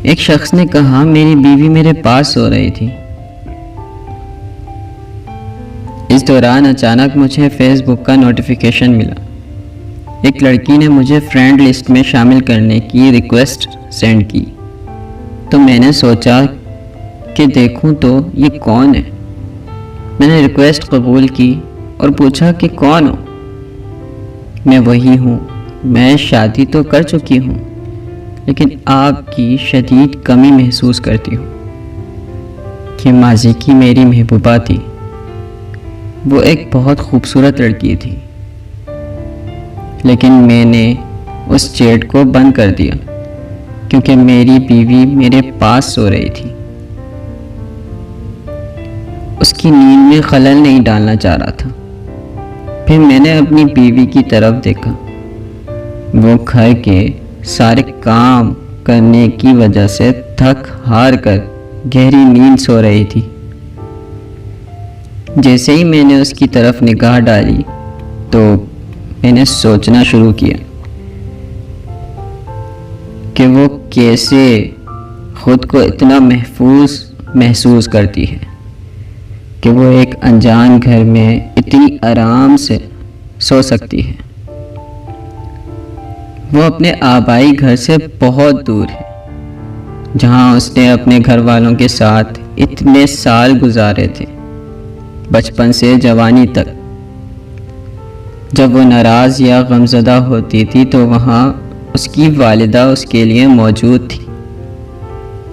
ایک شخص نے کہا میری بیوی میرے پاس سو رہی تھی۔ اس دوران اچانک مجھے فیس بک کا نوٹیفیکیشن ملا۔ ایک لڑکی نے مجھے فرینڈ لسٹ میں شامل کرنے کی ریکویسٹ سینڈ کی، تو میں نے سوچا کہ دیکھوں تو یہ کون ہے۔ میں نے ریکویسٹ قبول کی اور پوچھا کہ کون ہو؟ میں وہی ہوں، میں شادی تو کر چکی ہوں، لیکن آپ کی شدید کمی محسوس کرتی ہوں۔ کہ ماضی کی میری محبوبہ تھی، وہ ایک بہت خوبصورت لڑکی تھی، لیکن میں نے اس چیٹ کو بند کر دیا کیونکہ میری بیوی میرے پاس سو رہی تھی۔ اس کی نیند میں خلل نہیں ڈالنا چاہ رہا تھا۔ پھر میں نے اپنی بیوی کی طرف دیکھا، وہ گھر کے سارے کام کرنے کی وجہ سے تھک ہار کر گہری نیند سو رہی تھی۔ جیسے ہی میں نے اس کی طرف نگاہ ڈالی تو میں نے سوچنا شروع کیا کہ وہ کیسے خود کو اتنا محفوظ محسوس کرتی ہے کہ وہ ایک انجان گھر میں اتنی آرام سے سو سکتی ہے۔ وہ اپنے آبائی گھر سے بہت دور ہے، جہاں اس نے اپنے گھر والوں کے ساتھ اتنے سال گزارے تھے، بچپن سے جوانی تک۔ جب وہ ناراض یا غمزدہ ہوتی تھی تو وہاں اس کی والدہ اس کے لیے موجود تھی،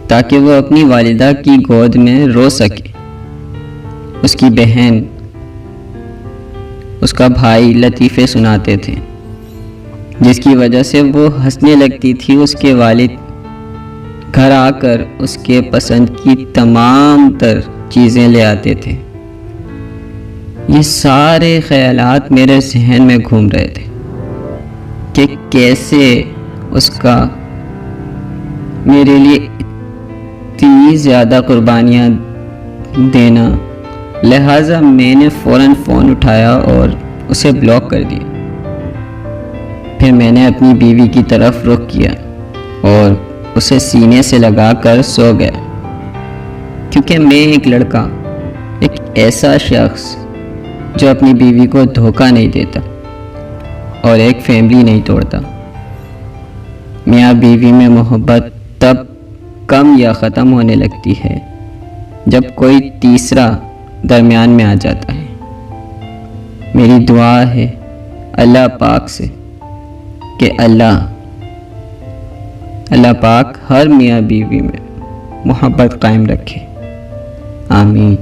تاکہ وہ اپنی والدہ کی گود میں رو سکے۔ اس کی بہن، اس کا بھائی لطیفے سناتے تھے، جس کی وجہ سے وہ ہنسنے لگتی تھی۔ اس کے والد گھر آ کر اس کے پسند کی تمام تر چیزیں لے آتے تھے۔ یہ سارے خیالات میرے ذہن میں گھوم رہے تھے کہ کیسے اس کا میرے لیے اتنی زیادہ قربانیاں دینا۔ لہٰذا میں نے فوراً فون اٹھایا اور اسے بلاک کر دیا۔ پھر میں نے اپنی بیوی کی طرف رخ کیا اور اسے سینے سے لگا کر سو گیا، کیونکہ میں ایک لڑکا، ایک ایسا شخص جو اپنی بیوی کو دھوکہ نہیں دیتا اور ایک فیملی نہیں توڑتا۔ میاں بیوی میں محبت تب کم یا ختم ہونے لگتی ہے جب کوئی تیسرا درمیان میں آ جاتا ہے۔ میری دعا ہے اللہ پاک سے کہ اللہ پاک ہر میاں بیوی میں محبت قائم رکھے، آمین۔